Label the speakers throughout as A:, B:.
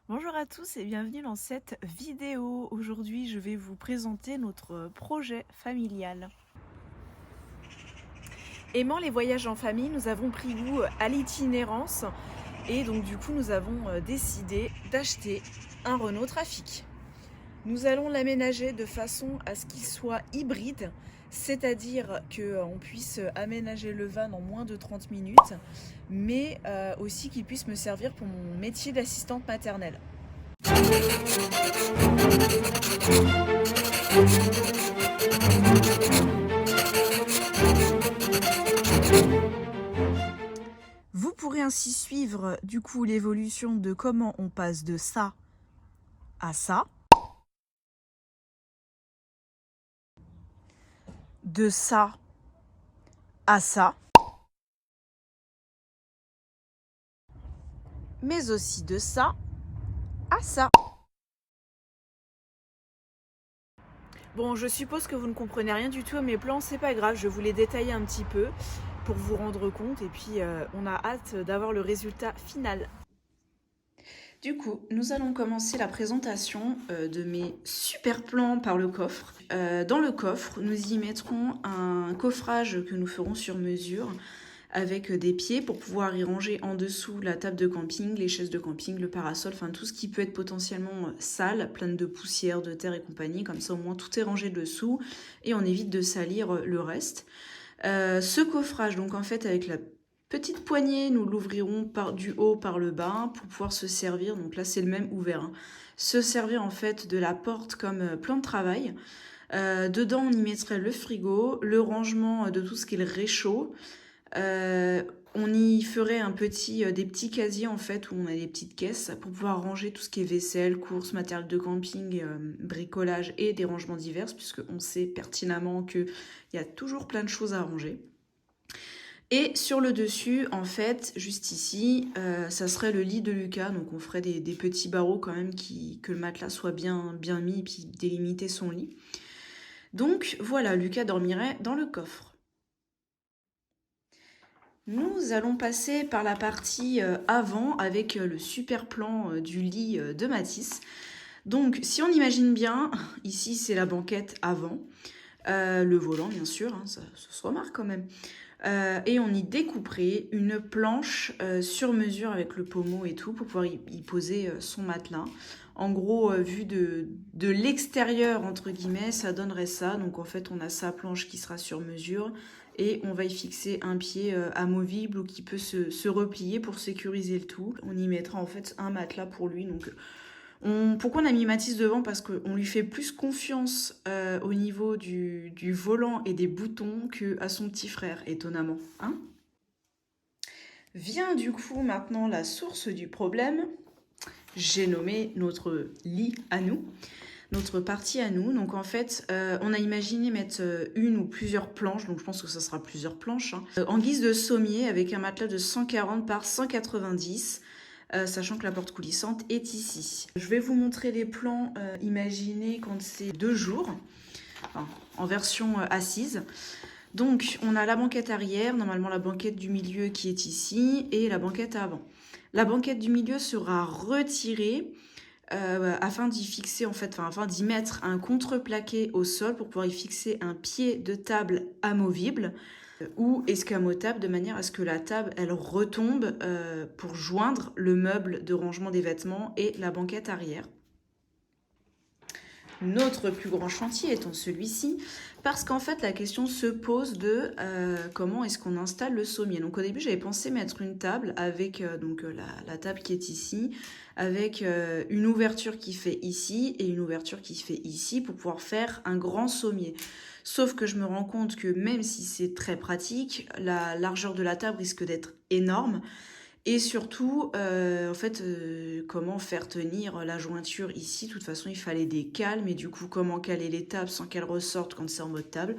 A: Bonjour à tous et bienvenue dans cette vidéo. Aujourd'hui, je vais vous présenter notre projet familial. Aimant les voyages en famille, nous avons pris goût à l'itinérance et donc du coup, nous avons décidé d'acheter un Renault Trafic. Nous allons l'aménager de façon à ce qu'il soit hybride, c'est-à-dire qu'on puisse aménager le van en moins de 30 minutes, mais aussi qu'il puisse me servir pour mon métier d'assistante maternelle. Vous pourrez ainsi suivre du coup l'évolution de comment on passe de ça à ça, de ça à ça, mais aussi de ça à ça. Bon, je suppose que vous ne comprenez rien du tout à mes plans, c'est pas grave, je vous les détailler un petit peu pour vous rendre compte et puis on a hâte d'avoir le résultat final. Du coup, nous allons commencer la présentation de mes super plans par le coffre. Dans le coffre, nous y mettrons un coffrage que nous ferons sur mesure avec des pieds pour pouvoir y ranger en dessous la table de camping, les chaises de camping, le parasol, enfin tout ce qui peut être potentiellement sale, plein de poussière, de terre et compagnie. Comme ça, au moins, tout est rangé dessous et on évite de salir le reste. Ce coffrage, donc en fait, avec la petite poignée, nous l'ouvrirons du haut par le bas pour pouvoir se servir. Donc là, c'est le même ouvert. Hein. Se servir en fait de la porte comme plan de travail. Dedans, on y mettrait le frigo, le rangement de tout ce qui est le réchaud. On y ferait des petits casiers en fait où on a des petites caisses pour pouvoir ranger tout ce qui est vaisselle, courses, matériel de camping, bricolage et des rangements divers puisque on sait pertinemment qu'il y a toujours plein de choses à ranger. Et sur le dessus, en fait, juste ici, ça serait le lit de Lucas. Donc on ferait des petits barreaux quand même que le matelas soit bien mis et puis délimiter son lit. Donc voilà, Lucas dormirait dans le coffre. Nous allons passer par la partie avant avec le super plan du lit de Matisse. Donc si on imagine bien, ici c'est la banquette avant, le volant bien sûr, hein, ça se remarque quand même. Et on y découperait une planche sur mesure avec le pommeau et tout pour pouvoir y poser son matelas. En gros, vu de l'extérieur, entre guillemets, ça donnerait ça. Donc en fait, on a sa planche qui sera sur mesure et on va y fixer un pied amovible ou qui peut se replier pour sécuriser le tout. On y mettra en fait un matelas pour lui. Donc pourquoi on a mis Matisse devant? Parce qu'on lui fait plus confiance au niveau du volant et des boutons qu'à son petit frère, étonnamment. Hein, vient du coup maintenant la source du problème. J'ai nommé notre lit à nous, notre partie à nous. Donc en fait, on a imaginé mettre une ou plusieurs planches, donc je pense que ça sera plusieurs planches, hein, en guise de sommier avec un matelas de 140 par 190. Sachant que la porte coulissante est ici. Je vais vous montrer les plans imaginés quand c'est 2 jours, enfin, en version assise. Donc, on a la banquette arrière, normalement la banquette du milieu qui est ici, et la banquette avant. La banquette du milieu sera retirée afin d'y fixer, afin d'y mettre un contreplaqué au sol pour pouvoir y fixer un pied de table amovible ou escamotable de manière à ce que la table elle retombe pour joindre le meuble de rangement des vêtements et la banquette arrière. Notre plus grand chantier étant celui-ci, parce qu'en fait la question se pose de comment est-ce qu'on installe le sommier. Donc au début j'avais pensé mettre une table avec la table qui est ici, avec une ouverture qui fait ici et une ouverture qui fait ici pour pouvoir faire un grand sommier. Sauf que je me rends compte que même si c'est très pratique, la largeur de la table risque d'être énorme. Et surtout, comment faire tenir la jointure ici. De toute façon, il fallait des cales, mais du coup, comment caler les tables sans qu'elles ressortent quand c'est en mode table.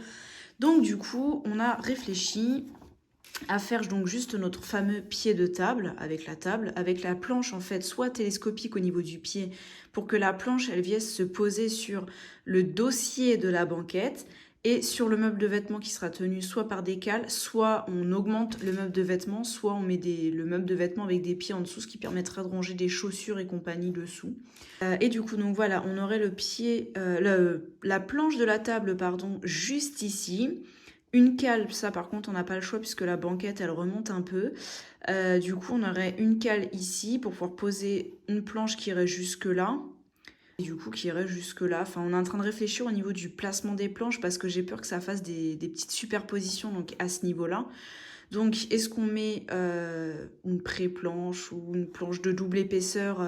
A: Donc du coup, on a réfléchi à faire donc juste notre fameux pied de table, avec la planche en fait soit télescopique au niveau du pied, pour que la planche, elle vienne se poser sur le dossier de la banquette, Et sur le meuble de vêtements qui sera tenu soit par des cales, soit on augmente le meuble de vêtements, soit on met le meuble de vêtements avec des pieds en dessous, ce qui permettra de ranger des chaussures et compagnie dessous. Et du coup, donc voilà, on aurait le pied, la planche de la table, pardon, juste ici. Une cale, ça par contre on n'a pas le choix puisque la banquette elle remonte un peu. Du coup on aurait une cale ici pour pouvoir poser une planche qui irait jusque là. Et du coup qui irait jusque là. Enfin on est en train de réfléchir au niveau du placement des planches parce que j'ai peur que ça fasse des petites superpositions donc à ce niveau-là. Donc est-ce qu'on met une pré-planche ou une planche de double épaisseur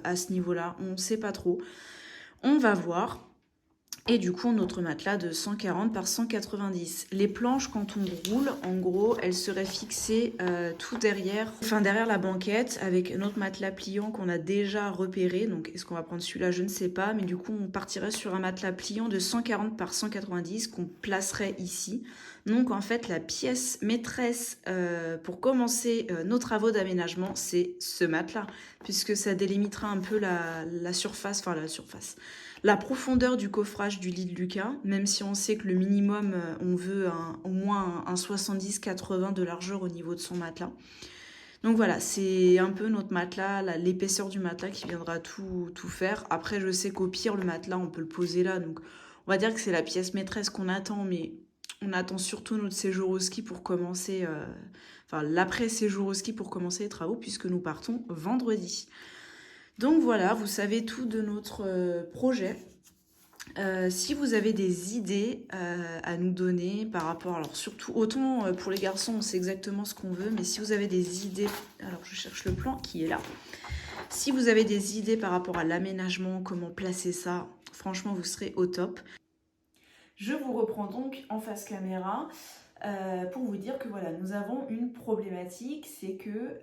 A: à ce niveau-là? On ne sait pas trop. On va voir. Et du coup, notre matelas de 140 par 190. Les planches, quand on roule, en gros, elles seraient fixées tout derrière, enfin derrière la banquette, avec notre matelas pliant qu'on a déjà repéré. Donc, est-ce qu'on va prendre celui-là? Je ne sais pas. Mais du coup, on partirait sur un matelas pliant de 140 par 190 qu'on placerait ici. Donc, en fait, la pièce maîtresse pour commencer nos travaux d'aménagement, c'est ce matelas, puisque ça délimitera un peu la surface, la profondeur du coffrage du lit de Lucas, même si on sait que le minimum, on veut au moins un 70-80 de largeur au niveau de son matelas. Donc voilà, c'est un peu notre matelas, l'épaisseur du matelas qui viendra tout faire. Après, je sais qu'au pire, le matelas, on peut le poser là. Donc on va dire que c'est la pièce maîtresse qu'on attend, mais on attend surtout notre séjour au ski pour commencer, l'après-séjour au ski pour commencer les travaux, puisque nous partons vendredi. Donc voilà, vous savez tout de notre projet. Si vous avez des idées à nous donner par rapport, alors surtout autant pour les garçons on sait exactement ce qu'on veut, mais si vous avez des idées, alors je cherche le plan qui est là. Si vous avez des idées par rapport à l'aménagement, comment placer ça, franchement vous serez au top. Je vous reprends donc en face caméra pour vous dire que voilà, nous avons une problématique, c'est que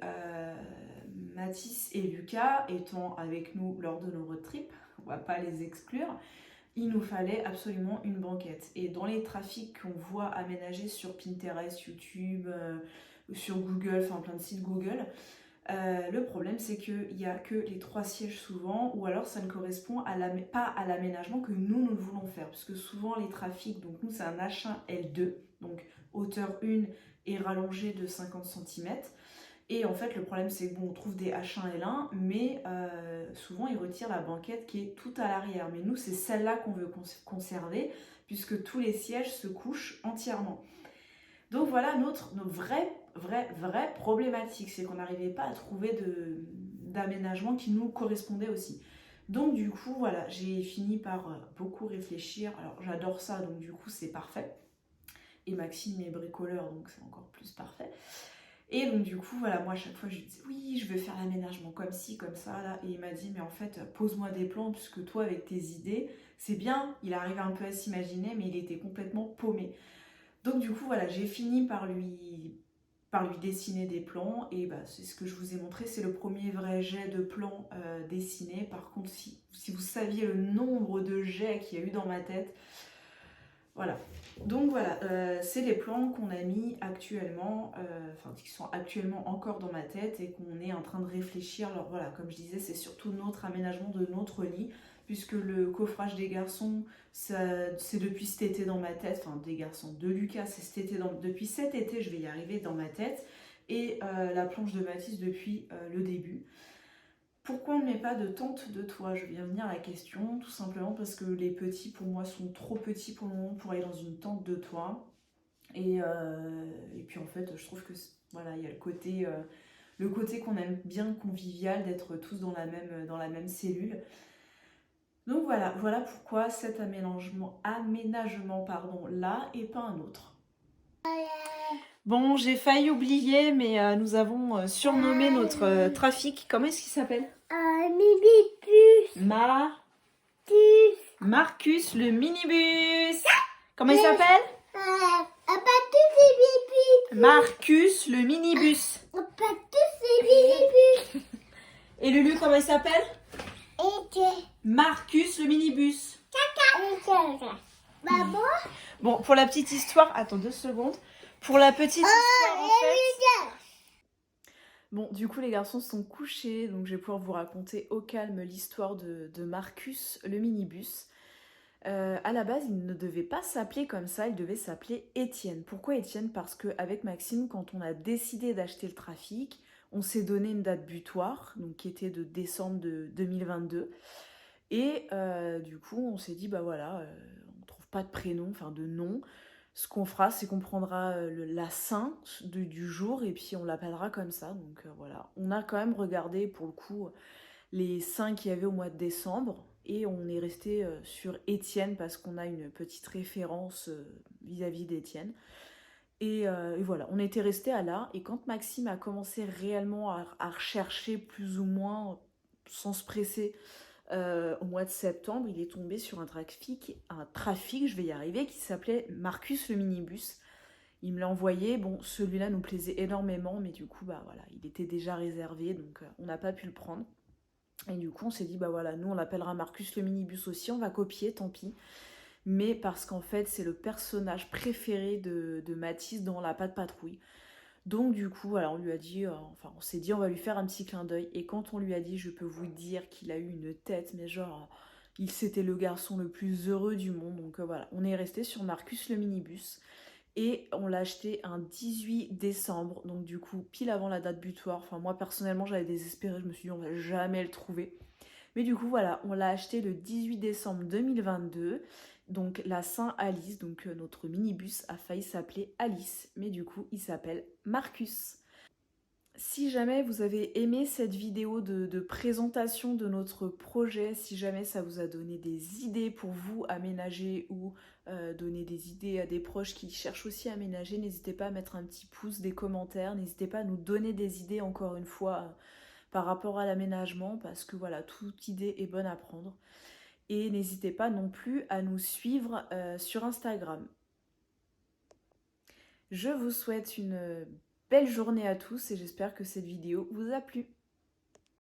A: Mathis et Lucas étant avec nous lors de nos road trips, on va pas les exclure, il nous fallait absolument une banquette. Et dans les trafics qu'on voit aménagés sur Pinterest, YouTube, sur Google, enfin plein de sites Google, le problème c'est qu'il n'y a que les 3 sièges souvent, ou alors ça ne correspond pas à l'aménagement que nous voulons faire. Parce que souvent les trafics, donc nous c'est un H1 L2, donc hauteur 1 et rallongé de 50 cm. Et en fait, le problème, c'est que bon, on trouve des H1 L1, mais souvent, ils retirent la banquette qui est tout à l'arrière. Mais nous, c'est celle-là qu'on veut conserver, puisque tous les sièges se couchent entièrement. Donc voilà notre vraie problématique, c'est qu'on n'arrivait pas à trouver d'aménagement qui nous correspondait aussi. Donc du coup, voilà, j'ai fini par beaucoup réfléchir. Alors, j'adore ça, donc du coup, c'est parfait. Et Maxime est bricoleur, donc c'est encore plus parfait. Et donc du coup, voilà, moi à chaque fois je lui disais oui, je veux faire l'aménagement comme ci, comme ça, là. Et il m'a dit mais en fait, pose-moi des plans, puisque toi avec tes idées, c'est bien, il arrive un peu à s'imaginer, mais il était complètement paumé. Donc du coup, voilà, j'ai fini par lui dessiner des plans, et bah, c'est ce que je vous ai montré, c'est le premier vrai jet de plans dessinés. Par contre, si vous saviez le nombre de jets qu'il y a eu dans ma tête, voilà. Donc voilà, c'est les plans qu'on a mis actuellement, qui sont actuellement encore dans ma tête et qu'on est en train de réfléchir. Alors voilà, comme je disais, c'est surtout notre aménagement de notre lit, puisque le coffrage des garçons, c'est depuis cet été dans ma tête, enfin des garçons, de Lucas, c'est depuis cet été, je vais y arriver dans ma tête, et la planche de Mathis depuis le début. Pourquoi on ne met pas de tente de toit? Je viens venir à la question, tout simplement parce que les petits pour moi sont trop petits pour le moment pour aller dans une tente de toit. Et puis en fait, je trouve que voilà, il y a le côté qu'on aime bien convivial, d'être tous dans la même cellule. Donc voilà pourquoi cet aménagement là et pas un autre. Bon, j'ai failli oublier, mais nous avons surnommé notre trafic. Comment est-ce qu'il s'appelle? Marcus le minibus. Comment il s'appelle? Marcus le minibus. Et Lulu, comment il s'appelle? Marcus le minibus. Bon, pour la petite histoire, attends 2 secondes. Pour la petite histoire, en fait... Bon, du coup, les garçons sont couchés, donc je vais pouvoir vous raconter au calme l'histoire de Marcus, le minibus. À la base, il ne devait pas s'appeler comme ça, il devait s'appeler Étienne. Pourquoi Étienne? Parce qu'avec Maxime, quand on a décidé d'acheter le trafic, on s'est donné une date butoir, donc qui était de décembre de 2022. Et du coup, on s'est dit, bah voilà, on trouve pas de prénom, enfin de nom. Ce qu'on fera, c'est qu'on prendra la sainte du jour et puis on l'appellera comme ça. Donc voilà, on a quand même regardé pour le coup les saints qu'il y avait au mois de décembre et on est resté sur Étienne parce qu'on a une petite référence vis-à-vis d'Étienne. Et voilà, on était resté à là. Et quand Maxime a commencé réellement à rechercher plus ou moins sans se presser au mois de septembre, il est tombé sur un trafic, je vais y arriver, qui s'appelait Marcus le minibus. Il me l'a envoyé, bon, celui-là nous plaisait énormément, mais du coup, bah voilà, il était déjà réservé, donc on n'a pas pu le prendre. Et du coup, on s'est dit, bah voilà, nous on l'appellera Marcus le minibus aussi, on va copier, tant pis. Mais parce qu'en fait, c'est le personnage préféré de Mathis dans La Patte Patrouille. Donc du coup, voilà, on lui a dit, enfin on s'est dit on va lui faire un petit clin d'œil. Et quand on lui a dit, je peux vous dire qu'il a eu une tête, mais genre, c'était le garçon le plus heureux du monde. Donc voilà, on est resté sur Marcus le minibus. Et on l'a acheté un 18 décembre, donc du coup pile avant la date butoir. Enfin moi personnellement j'avais désespéré, je me suis dit on va jamais le trouver. Mais du coup voilà, on l'a acheté le 18 décembre 2022. Donc la Saint-Alice, donc notre minibus a failli s'appeler Alice, mais du coup il s'appelle Marcus. Si jamais vous avez aimé cette vidéo de présentation de notre projet, si jamais ça vous a donné des idées pour vous aménager ou donner des idées à des proches qui cherchent aussi à aménager, n'hésitez pas à mettre un petit pouce, des commentaires, n'hésitez pas à nous donner des idées encore une fois par rapport à l'aménagement parce que voilà, toute idée est bonne à prendre. Et n'hésitez pas non plus à nous suivre sur Instagram. Je vous souhaite une belle journée à tous et j'espère que cette vidéo vous a plu.